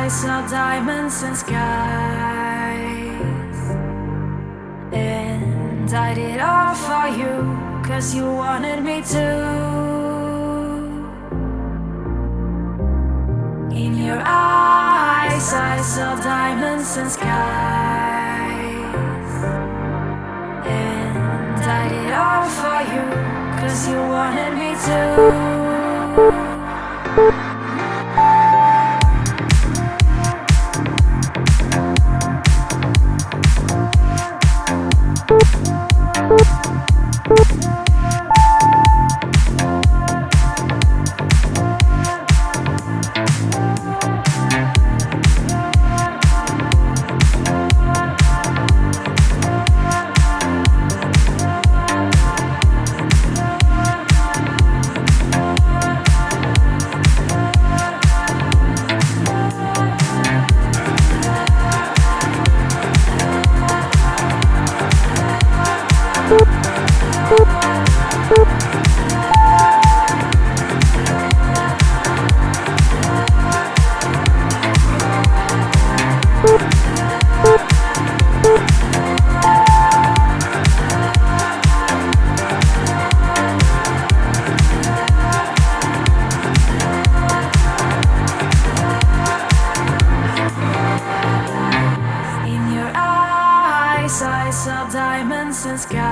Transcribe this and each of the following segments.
I saw diamonds and skies, and I did all for you, 'cause you wanted me to. In your eyes I saw diamonds and skies, and I did all for you, 'cause you wanted me to. Diamonds and skies,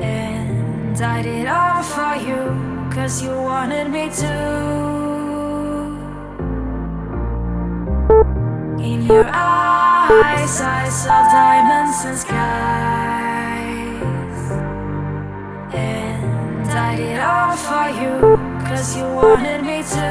and I did all for you, 'cause you wanted me to. In your eyes I saw diamonds and skies, and I did all for you, 'cause you wanted me to.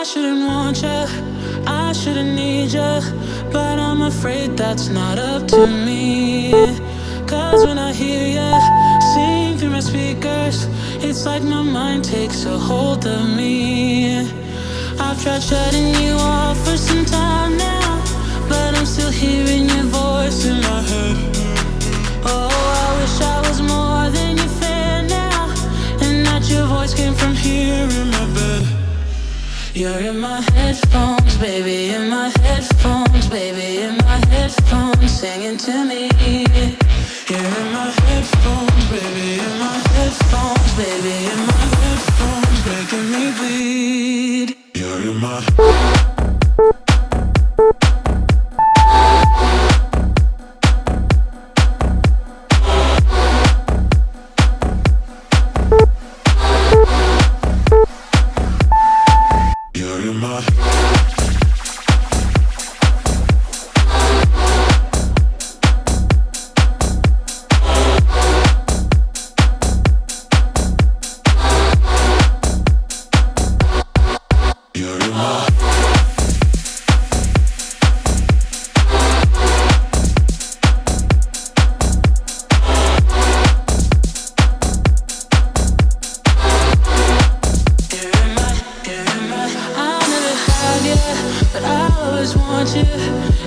I shouldn't want ya, I shouldn't need ya, but I'm afraid that's not up to me. Cause when I hear ya sing through my speakers, it's like my mind takes a hold of me. I've tried shutting you off for some time now, but I'm still hearing your voice in my head. Oh, I wish I was more than your fan now, and that your voice came from here in my bed. You're in my headphones, baby, in my headphones, baby, in my headphones, singing to me. You're in my headphones, baby, in my headphones, baby, in my headphones, making me bleed. You're in my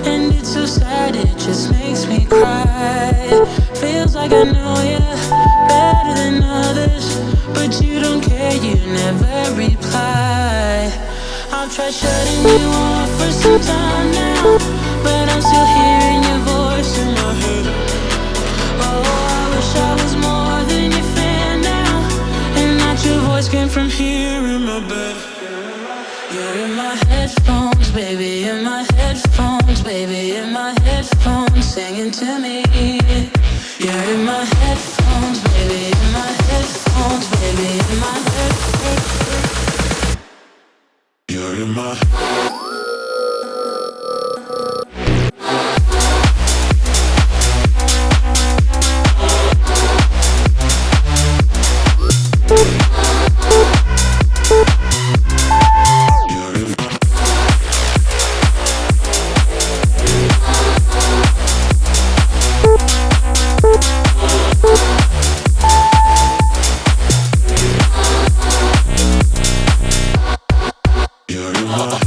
and it's so sad, it just makes me cry. Feels like I know you better than others, but you don't care, you never reply. I've tried shutting you off for some time now, but I'm still hearing your voice in my head. Oh, I wish I was more than your fan now, and that your voice came from here in my bed. You're in my headphones, baby, in my headphones, baby, in my headphones, singing to me. You're in my headphones, baby, in my headphones, baby, in my headphones. You're in my You're in my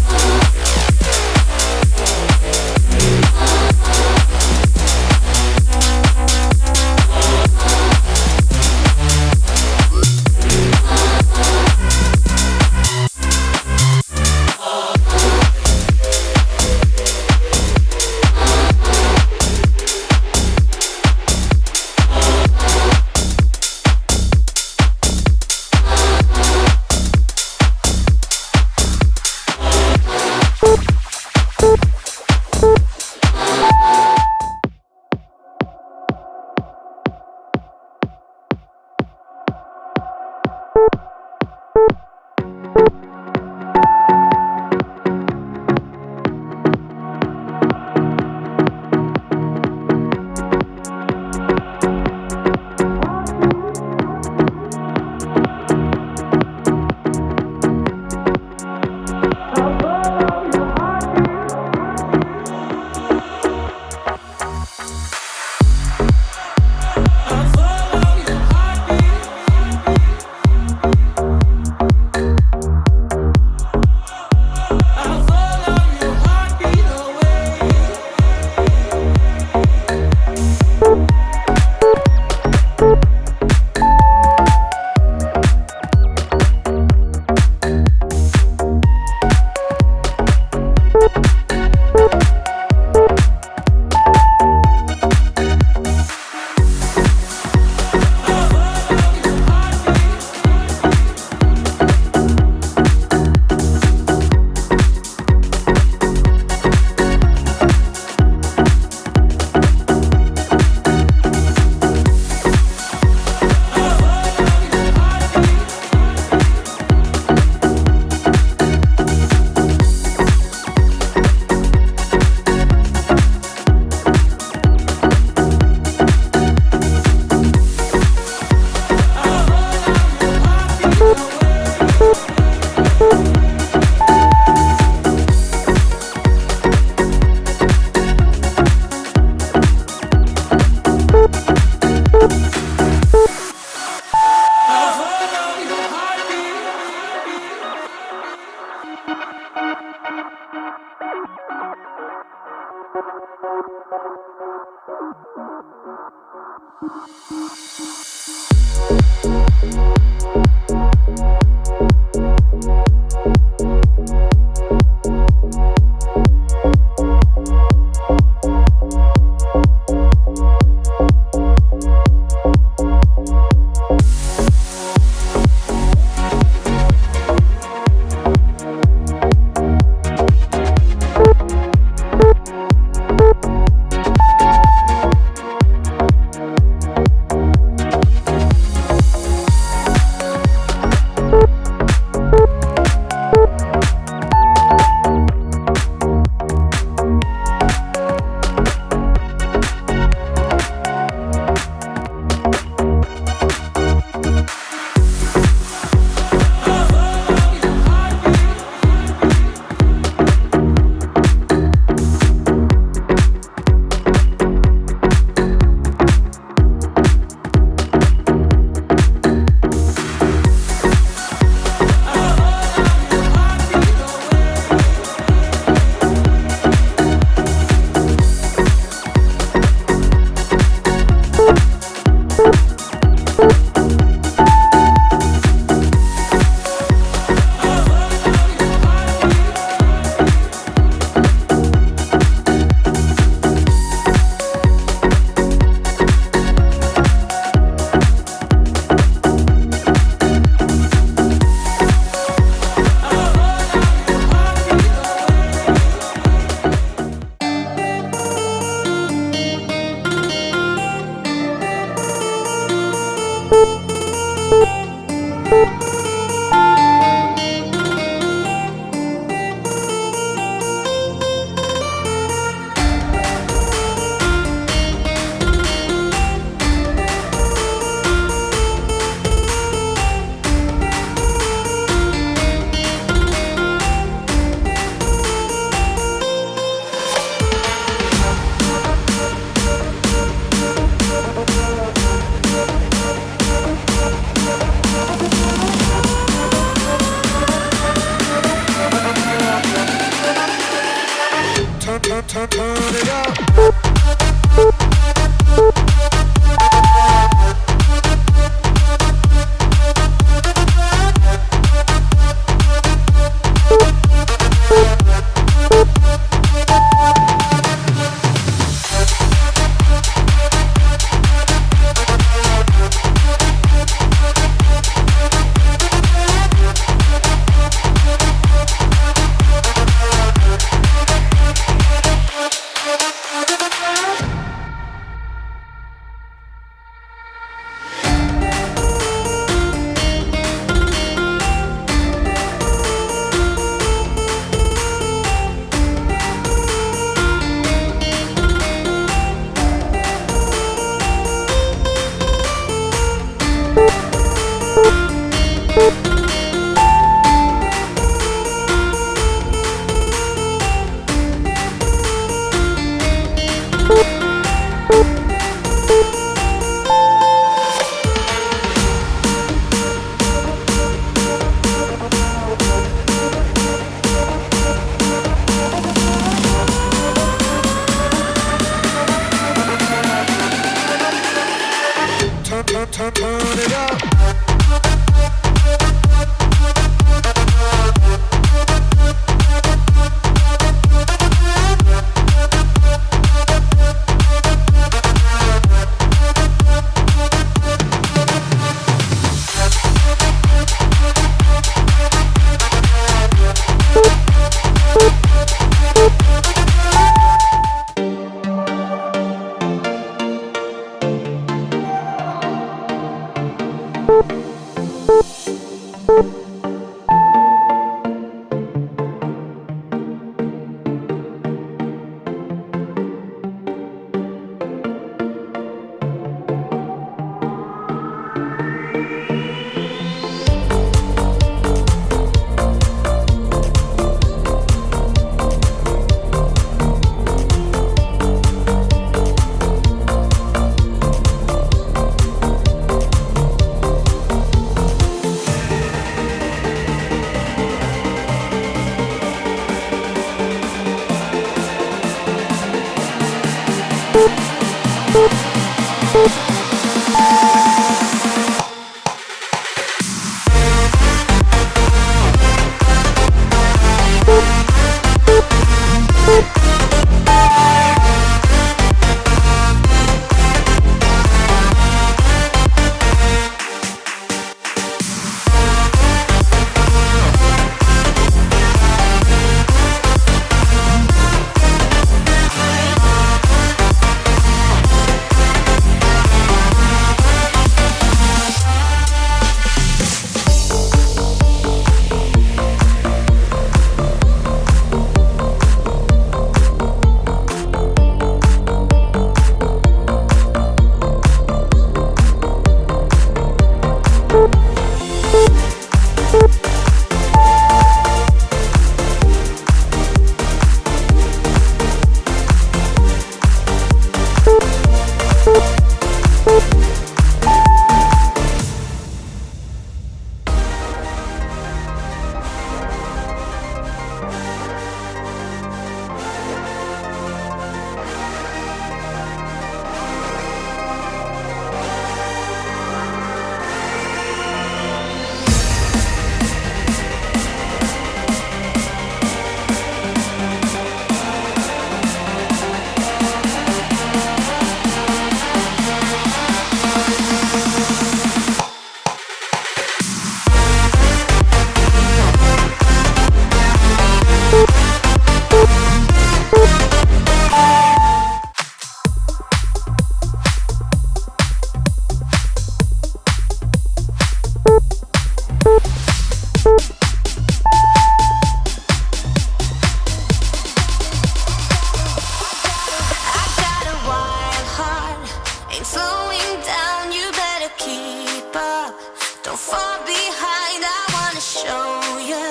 far behind. I wanna show you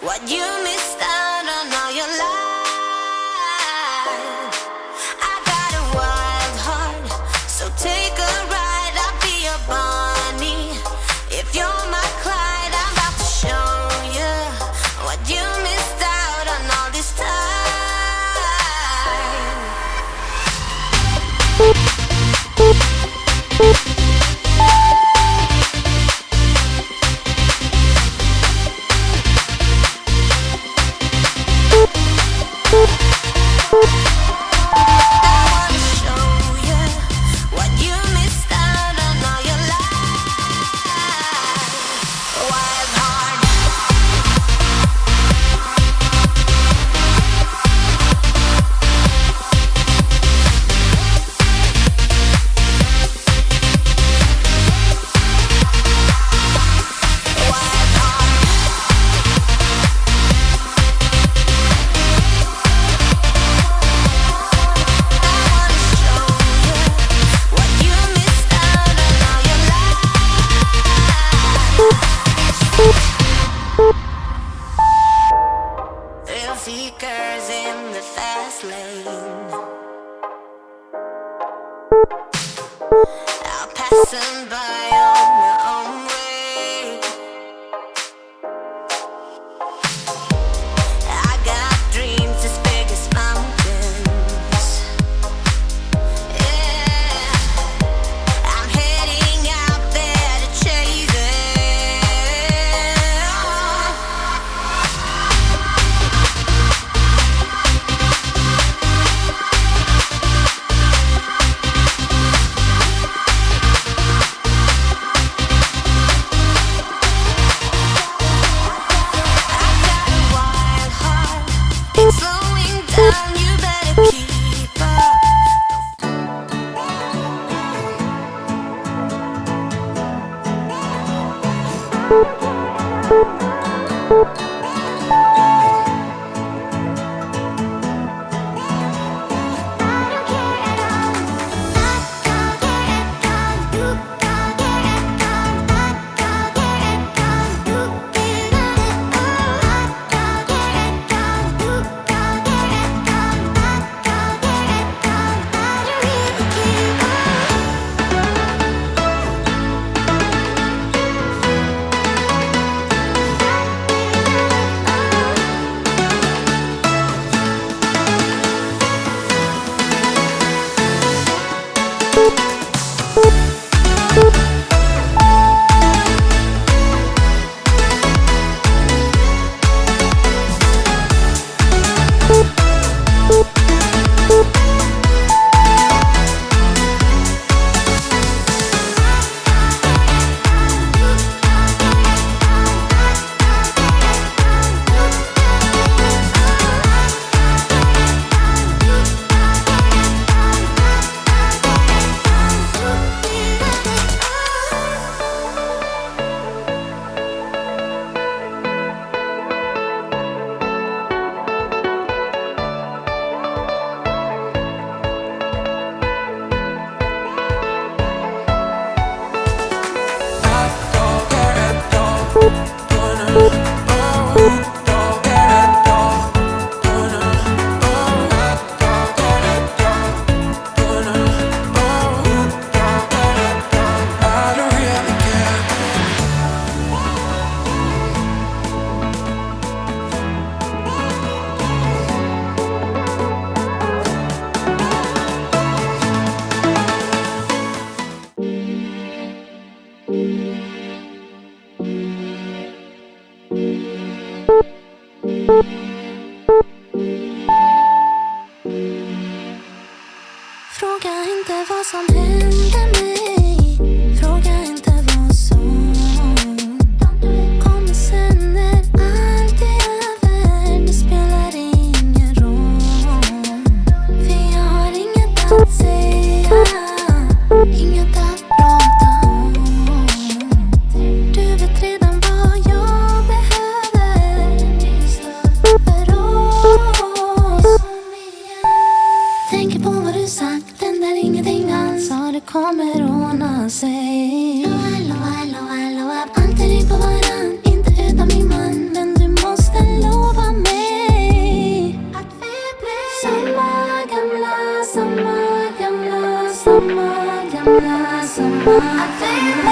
what you missed out on all your life. I got a wild heart, so take a ride. I'll be your Bonnie if you're my Clyde. I'm about to show you what you missed out on all this time. Seekers in the fast lane, I'll pass them by on my own way. I got dreams as big as mountains. Yeah, I'm heading out there to chase it. I think